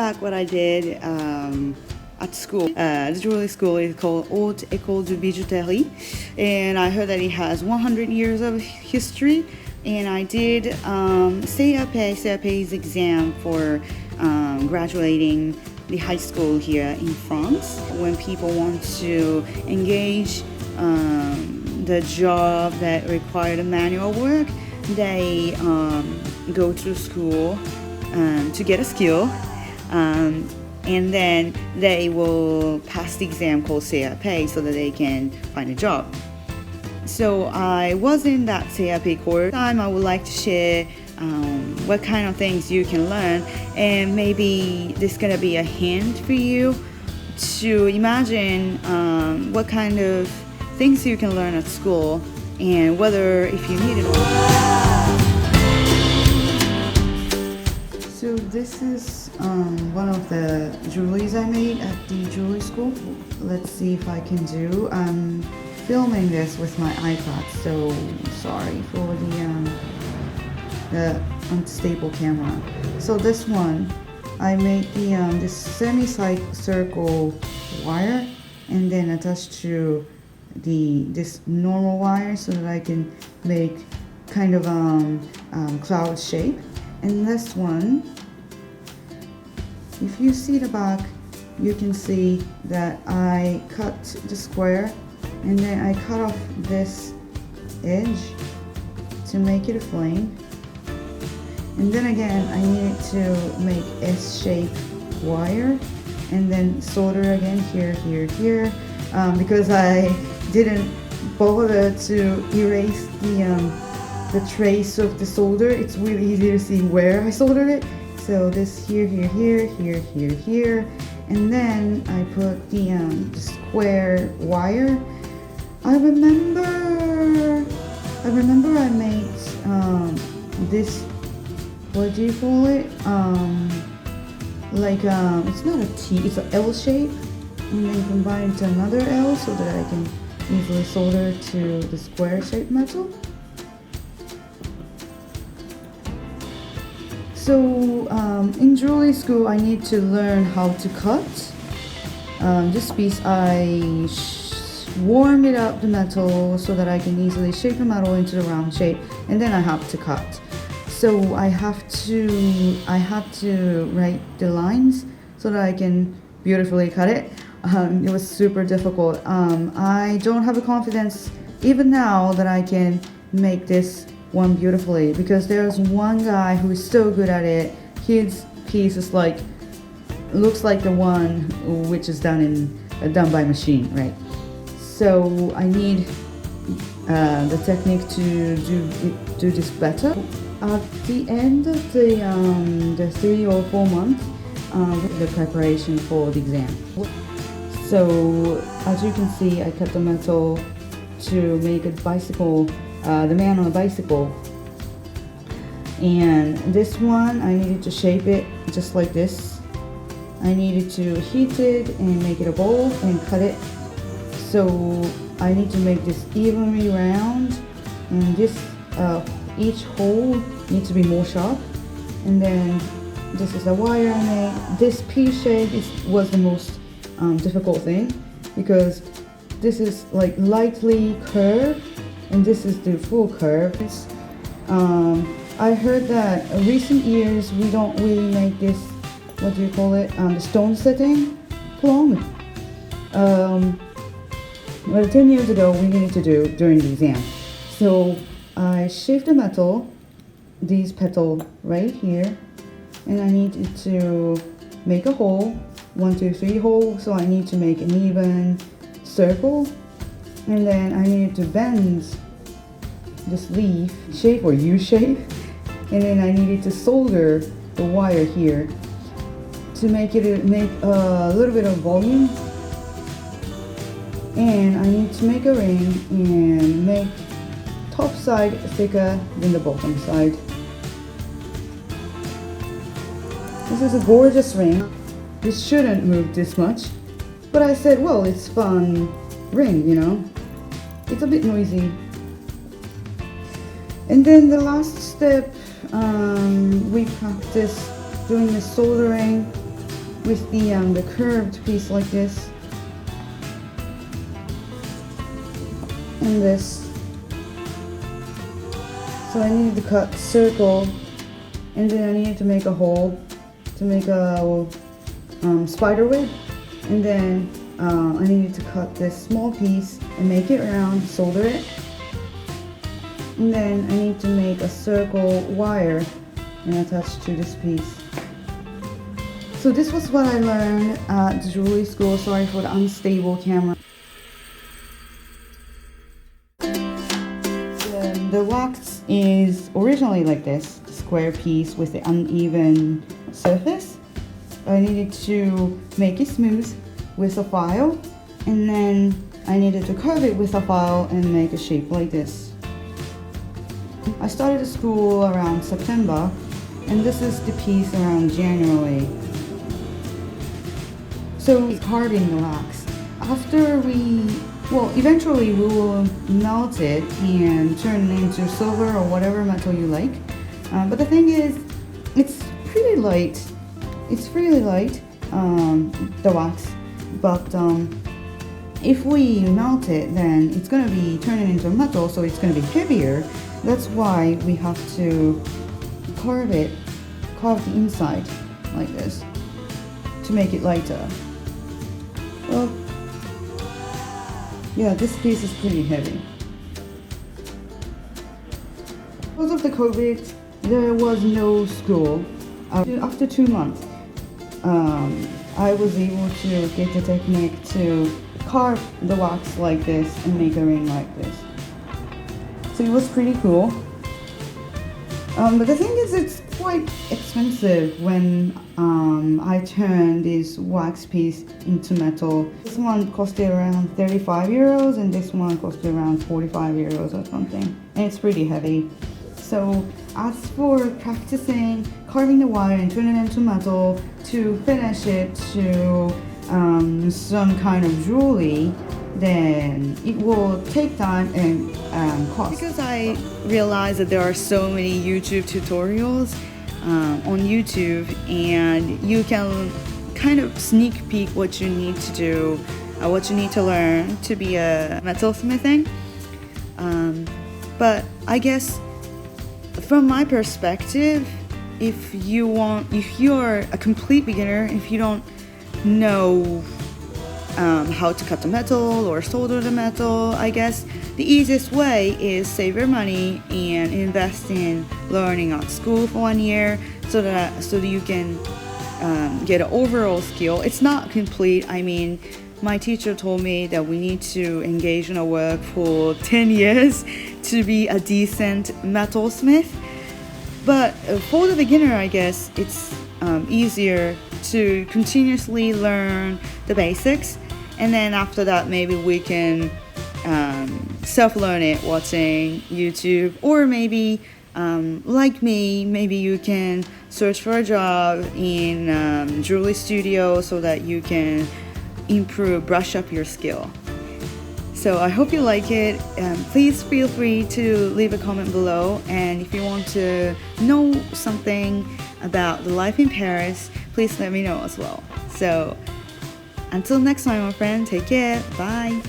back what I did at school. The jewelry school is called Haute Ecole de Joaillerie, and I heard that it has 100 years of history. And I did CAP's exam for graduating the high school here in France. When people want to engage the job that required manual work, they go to school to get a skill, and then they will pass the exam called CAP so that they can find a job. So I was in that CAP course. I would like to share what kind of things you can learn, and maybe this is gonna be a hint for you to imagine what kind of things you can learn at school and whether if you need it or not. So this is one of the jewelries I made at the jewelry school. Let's see if I can do. I'm filming this with my iPad, so sorry for the unstable camera. So this one, I made this semi-circle wire and then attached to this normal wire so that I can make kind of cloud shape. And this one, if you see the back, you can see that I cut the square and then I cut off this edge to make it a flame. And then again, I needed to make S-shaped wire and then solder again here, because I didn't bother to erase the trace of the solder. It's really easy to see where I soldered it. So this here, and then I put the square wire. I remember I made this, what do you call it? It's not a T, it's an L shape, and then combine it to another L so that I can easily solder to the square shaped metal. So in jewelry school, I need to learn how to cut. This piece, I warm it up the metal so that I can easily shape the metal into the round shape, and then I have to cut. So I had to write the lines so that I can beautifully cut it. It was super difficult. I don't have the confidence even now that I can make this one beautifully, because there's one guy who is so good at it. His piece is looks like the one which is done by machine, right? So I need the technique to do this better. At the end of the 3 or 4 months, the preparation for the exam. So as you can see, I cut the metal to make a bicycle, the man on a bicycle. And this one, I needed to shape it just like this. I needed to heat it and make it a bowl and cut it. So I need to make this evenly round, and this each hole needs to be more sharp. And then this is the wire I made. This P shape was the most difficult thing, because this is like lightly curved and this is the full curve. I heard that in recent years we don't really make this, what do you call it, the stone setting long. Well, 10 years ago we needed to do during the exam. So I shaved the metal, these petals right here, and I needed to make a hole, 1, 2, 3 hole. So I need to make an even circle, and then I needed to bend this leaf shape or U shape, and then I needed to solder the wire here to make a little bit of volume. And I need to make a ring and make top side thicker than the bottom side. This is a gorgeous ring. This shouldn't move this much, but I said, well, it's fun ring, you know. It's a bit noisy. And then the last step, we practice doing the soldering with the curved piece like this and this. So I needed to cut circle, and then I needed to make a hole to make a spider web, and then I needed to cut this small piece and make it round, solder it, and then I need to make a circle wire and attach to this piece. So this was what I learned at the jewelry school. Sorry for the unstable camera. The wax is originally like this, square piece with the uneven surface. I needed to make it smooth with a file, and then I needed to curve it with a file and make a shape like this. I started school around September, and this is the piece around January. So carving the wax. After eventually we will melt it and turn it into silver or whatever metal you like. But the thing is, it's pretty light. It's really light, the wax. But if we melt it, then it's gonna be turning into metal, so it's gonna be heavier. That's why we have to carve the inside like this to make it lighter. Well, yeah, this piece is pretty heavy. Because of the COVID, there was no school. After 2 months, I was able to get the technique to carve the wax like this and make a ring like this. So it was pretty cool. But the thing is, it's quite expensive when I turned this wax piece into metal. This one costed around 35 euros and this one costed around 45 euros or something. And it's pretty heavy. So as for practicing carving the wire and turning it into metal to finish it to some kind of jewelry, then it will take time and cost. Because I realized that there are so many YouTube tutorials on YouTube, and you can kind of sneak peek what you need to do, what you need to learn to be a metalsmithing. But I guess from my perspective, if you're a complete beginner, if you don't know how to cut the metal or solder the metal, I guess the easiest way is save your money and invest in learning at school for 1 year so that you can get an overall skill. It's not complete. I mean, my teacher told me that we need to engage in a work for 10 years to be a decent metalsmith. But for the beginner, I guess it's easier to continuously learn the basics, and then after that maybe we can self-learn it watching YouTube, or maybe like me, maybe you can search for a job in jewelry studio so that you can brush up your skill. So I hope you like it. Please feel free to leave a comment below, and if you want to know something about the life in Paris, please let me know as well. So until next time, my friend, take care. Bye.